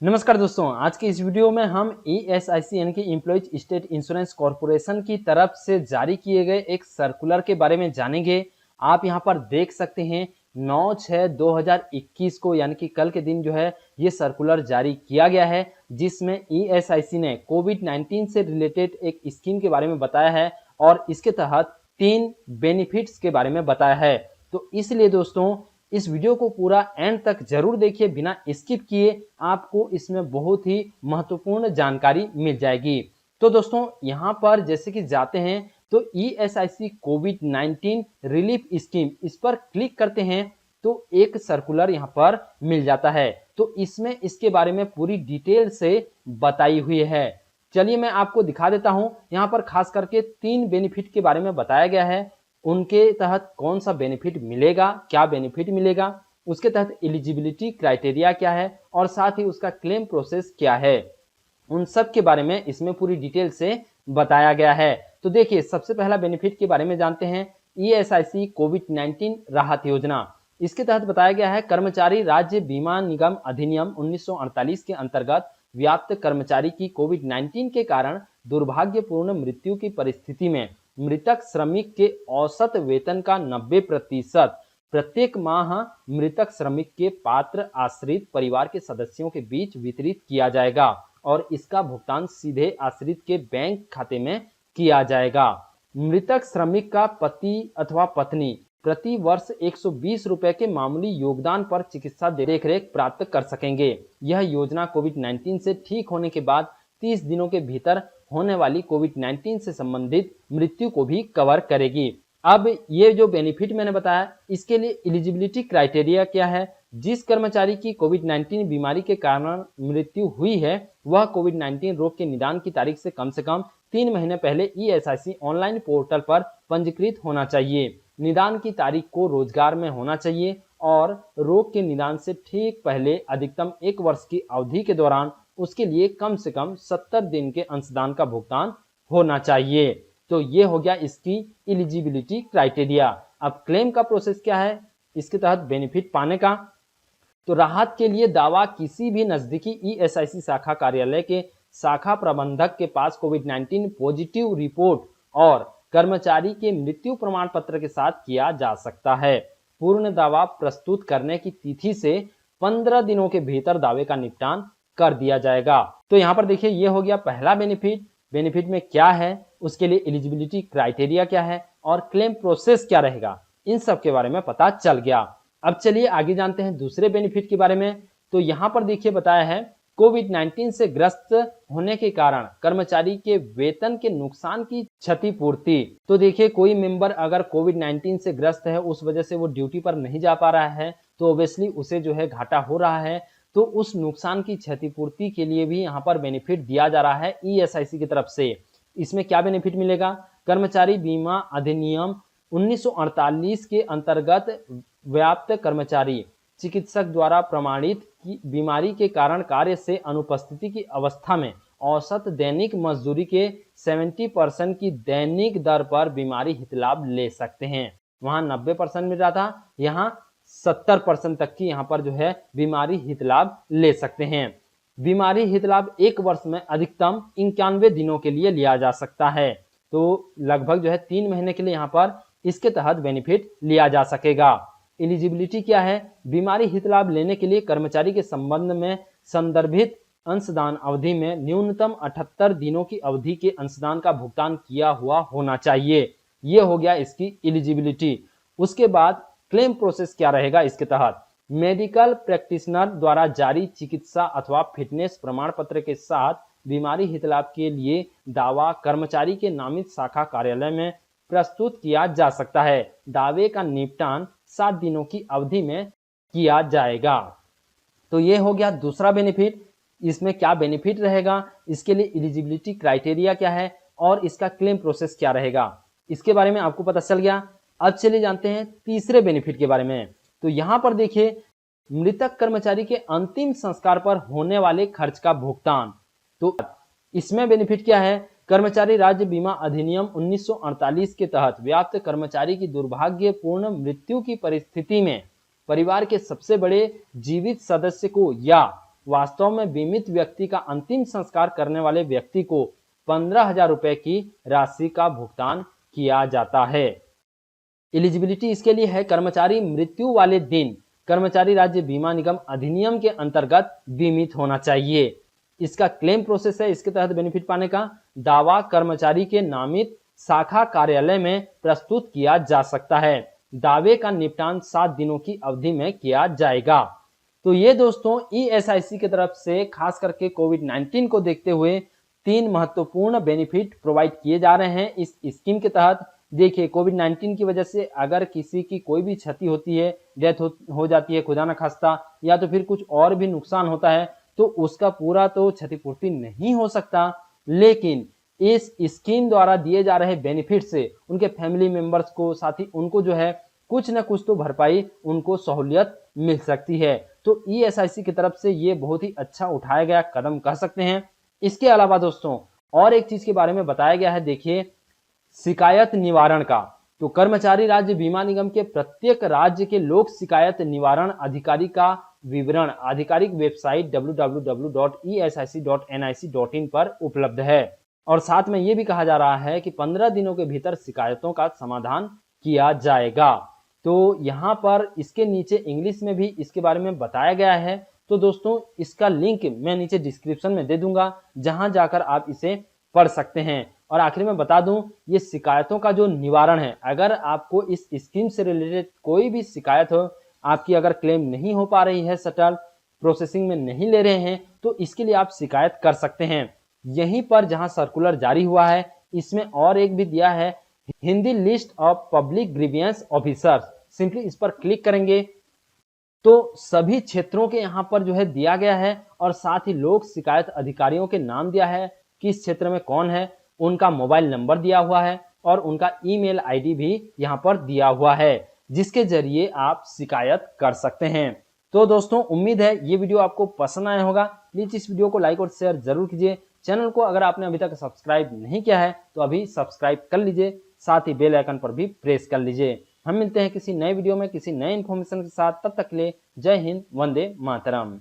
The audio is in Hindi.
नमस्कार दोस्तों, आज के इस वीडियो में हम ESIC यानी कि एम्प्लॉइज स्टेट इंश्योरेंस कॉर्पोरेशन की तरफ से जारी किए गए एक सर्कुलर के बारे में जानेंगे। आप यहां पर देख सकते हैं 9/6/2021 को यानी कि कल के दिन जो है ये सर्कुलर जारी किया गया है, जिसमें ESIC ने कोविड-19 से रिलेटेड एक स्कीम के बारे में बताया है और इसके तहत 3 बेनिफिट्स के बारे में बताया है। तो इसलिए दोस्तों इस वीडियो को पूरा एंड तक जरूर देखिए, बिना स्किप किए। आपको इसमें बहुत ही महत्वपूर्ण जानकारी मिल जाएगी। तो दोस्तों यहाँ पर जैसे कि जाते हैं तो ESIC कोविड-19 रिलीफ स्कीम, इस पर क्लिक करते हैं तो एक सर्कुलर यहाँ पर मिल जाता है। तो इसमें इसके बारे में पूरी डिटेल से बताई हुई है। चलिए मैं आपको दिखा देता हूँ। यहाँ पर खास करके 3 बेनिफिट के बारे में बताया गया है। उनके तहत कौन सा बेनिफिट मिलेगा, क्या बेनिफिट मिलेगा, उसके तहत एलिजिबिलिटी क्राइटेरिया क्या है और साथ ही उसका क्लेम प्रोसेस क्या है, उन सब के बारे में इसमें पूरी डिटेल से बताया गया है। तो देखिए सबसे पहला बेनिफिट के बारे में जानते हैं। ESIC कोविड-19 राहत योजना, इसके तहत बताया गया है कर्मचारी राज्य बीमा निगम अधिनियम 1948 के अंतर्गत व्याप्त कर्मचारी की कोविड-19 के कारण दुर्भाग्यपूर्ण मृत्यु की परिस्थिति में मृतक श्रमिक के औसत वेतन का 90% प्रत्येक माह मृतक श्रमिक के पात्र आश्रित परिवार के सदस्यों के बीच वितरित किया जाएगा और इसका भुगतान सीधे आश्रित के बैंक खाते में किया जाएगा। मृतक श्रमिक का पति अथवा पत्नी प्रति वर्ष 120 रुपए के मामूली योगदान पर चिकित्सा देखरेख प्राप्त कर सकेंगे। यह योजना कोविड-19 से ठीक होने के बाद 30 दिनों के भीतर होने वाली कोविड-19 से संबंधित मृत्यु को भी कवर करेगी। अब ये जो बेनिफिट मैंने बताया, इसके लिए एलिजिबिलिटी क्राइटेरिया क्या है। जिस कर्मचारी की कोविड-19 बीमारी के कारण मृत्यु हुई है वह कोविड-19 रोग के निदान की तारीख से कम 3 महीने पहले ESIC ऑनलाइन पोर्टल पर पंजीकृत होना चाहिए। निदान की तारीख को रोजगार में होना चाहिए और रोग के निदान से ठीक पहले अधिकतम 1 वर्ष की अवधि के दौरान उसके लिए कम से कम 70 दिन के अंशदान का भुगतान होना चाहिए। तो ये हो गया इसकी एलिजिबिलिटी क्राइटेरिया। अब क्लेम का प्रोसेस क्या है इसके तहत बेनिफिट पाने का। तो राहत के लिए दावा किसी भी नजदीकी ESIC शाखा कार्यालय के शाखा प्रबंधक के पास कोविड-19 पॉजिटिव रिपोर्ट और कर्मचारी के मृत्यु प्रमाण पत्र के साथ किया जा सकता है। पूर्ण दावा प्रस्तुत करने की तिथि से 15 दिनों के भीतर दावे का निपटान कर दिया जाएगा। तो यहाँ पर देखिए ये हो गया पहला बेनिफिट। बेनिफिट में क्या है, उसके लिए एलिजिबिलिटी क्राइटेरिया क्या है और क्लेम प्रोसेस क्या रहेगा, इन सब के बारे में पता चल गया। अब चलिए आगे जानते हैं दूसरे बेनिफिट के बारे में। तो यहाँ पर देखिए बताया है कोविड-19 से ग्रस्त होने के कारण कर्मचारी के वेतन के नुकसान की क्षतिपूर्ति। तो देखिए कोई मेंबर अगर कोविड-19 से ग्रस्त है, उस वजह से वो ड्यूटी पर नहीं जा पा रहा है, तो ऑब्वियसली उसे जो है घाटा हो रहा है। तो उस नुकसान की क्षतिपूर्ति के लिए भी यहाँ पर बेनिफिट दिया जा रहा है ESIC की तरफ से। इसमें क्या बेनिफिट मिलेगा, कर्मचारी बीमा अधिनियम 1948 के अंतर्गत व्याप्त कर्मचारी चिकित्सक द्वारा प्रमाणित की बीमारी के कारण कार्य से अनुपस्थिति की अवस्था में औसत दैनिक मजदूरी के 70% की दैनिक दर पर बीमारी हित लाभ ले सकते हैं। वहां 90% मिल रहा था, यहाँ 70% तक की यहाँ पर जो है बीमारी हित लाभ ले सकते हैं। बीमारी हित लाभ 1 वर्ष में अधिकतम 91 दिनों के लिए लिया जा सकता है। तो लगभग जो है 3 महीने के लिए यहाँ पर इसके तहत बेनिफिट लिया जा सकेगा। एलिजिबिलिटी क्या है, बीमारी हित लाभ लेने के लिए कर्मचारी के संबंध में संदर्भित अंशदान अवधि में न्यूनतम 78 दिनों की अवधि के अंशदान का भुगतान किया हुआ होना चाहिए। ये हो गया इसकी एलिजिबिलिटी। उसके बाद क्लेम प्रोसेस क्या रहेगा इसके तहत, मेडिकल प्रैक्टिशनर द्वारा जारी चिकित्सा अथवा फिटनेस प्रमाण पत्र के साथ बीमारी हित लाभ के लिए दावा कर्मचारी के नामित शाखा कार्यालय में प्रस्तुत किया जा सकता है। दावे का निपटान 7 दिनों की अवधि में किया जाएगा। तो ये हो गया दूसरा बेनिफिट। इसमें क्या बेनिफिट रहेगा, इसके लिए एलिजिबिलिटी क्राइटेरिया क्या है और इसका क्लेम प्रोसेस क्या रहेगा, इसके बारे में आपको पता चल गया। अब चलिए जानते हैं तीसरे बेनिफिट के बारे में। तो यहाँ पर देखिए मृतक कर्मचारी के अंतिम संस्कार पर होने वाले खर्च का भुगतान। तो इसमें बेनिफिट क्या है, कर्मचारी राज्य बीमा अधिनियम 1948 के तहत व्याप्त कर्मचारी की दुर्भाग्यपूर्ण मृत्यु की परिस्थिति में परिवार के सबसे बड़े जीवित सदस्य को या वास्तव में बीमित व्यक्ति का अंतिम संस्कार करने वाले व्यक्ति को 15,000 रुपए की राशि का भुगतान किया जाता है। एलिजिबिलिटी इसके लिए है कर्मचारी मृत्यु वाले दिन कर्मचारी राज्य बीमा निगम अधिनियम के अंतर्गत बीमित होना चाहिए। इसका क्लेम प्रोसेस है, इसके तहत बेनिफिट पाने का दावा कर्मचारी के नामित शाखा कार्यालय में प्रस्तुत किया जा सकता है। दावे का निपटान 7 दिनों की अवधि में किया जाएगा। तो ये दोस्तों ESIC की तरफ से खास करके कोविड-19 को देखते हुए 3 महत्वपूर्ण बेनिफिट प्रोवाइड किए जा रहे हैं इस स्कीम के तहत। देखिए, कोविड-19 की वजह से अगर किसी की कोई भी क्षति होती है, डेथ हो जाती है खुदा न खास्ता, या तो फिर कुछ और भी नुकसान होता है, तो उसका पूरा तो क्षतिपूर्ति नहीं हो सकता, लेकिन इस स्कीम द्वारा दिए जा रहे बेनिफिट से उनके फैमिली मेंबर्स को, साथ ही उनको जो है कुछ न कुछ तो भरपाई, उनको सहूलियत मिल सकती है। तो ESIC की तरफ से ये बहुत ही अच्छा उठाया गया कदम कह सकते हैं। इसके अलावा दोस्तों और एक चीज के बारे में बताया गया है, देखिए शिकायत निवारण का। तो कर्मचारी राज्य बीमा निगम के प्रत्येक राज्य के लोक शिकायत निवारण अधिकारी का विवरण आधिकारिक वेबसाइट www.esic.nic.in पर उपलब्ध है। और साथ में ये भी कहा जा रहा है कि 15 दिनों के भीतर शिकायतों का समाधान किया जाएगा। तो यहाँ पर इसके नीचे इंग्लिश में भी इसके बारे में बताया गया है। तो दोस्तों इसका लिंक मैं नीचे डिस्क्रिप्शन में दे दूंगा, जहां जाकर आप इसे पढ़ सकते हैं। और आखिर में बता दूं, ये शिकायतों का जो निवारण है, अगर आपको इस स्कीम से रिलेटेड कोई भी शिकायत हो, आपकी अगर क्लेम नहीं हो पा रही है, सेटल प्रोसेसिंग में नहीं ले रहे हैं, तो इसके लिए आप शिकायत कर सकते हैं। यहीं पर जहां सर्कुलर जारी हुआ है, इसमें और एक भी दिया है, Hindi list of public grievance officers. Simply इस पर क्लिक करेंगे तो सभी क्षेत्रों के यहाँ पर जो है दिया गया है, और साथ ही लोक शिकायत अधिकारियों के नाम दिया है, किस क्षेत्र में कौन है, उनका मोबाइल नंबर दिया हुआ है, और उनका ईमेल आईडी भी यहाँ पर दिया हुआ है, जिसके जरिए आप शिकायत कर सकते हैं। तो दोस्तों उम्मीद है ये वीडियो आपको पसंद आया होगा। प्लीज इस वीडियो को लाइक और शेयर जरूर कीजिए। चैनल को अगर आपने अभी तक सब्सक्राइब नहीं किया है तो अभी सब्सक्राइब कर लीजिए, साथ ही बेल आइकन पर भी प्रेस कर लीजिए। हम मिलते हैं किसी नए वीडियो में किसी नए इन्फॉर्मेशन के साथ, तब तक के लिए जय हिंद, वंदे मातरम।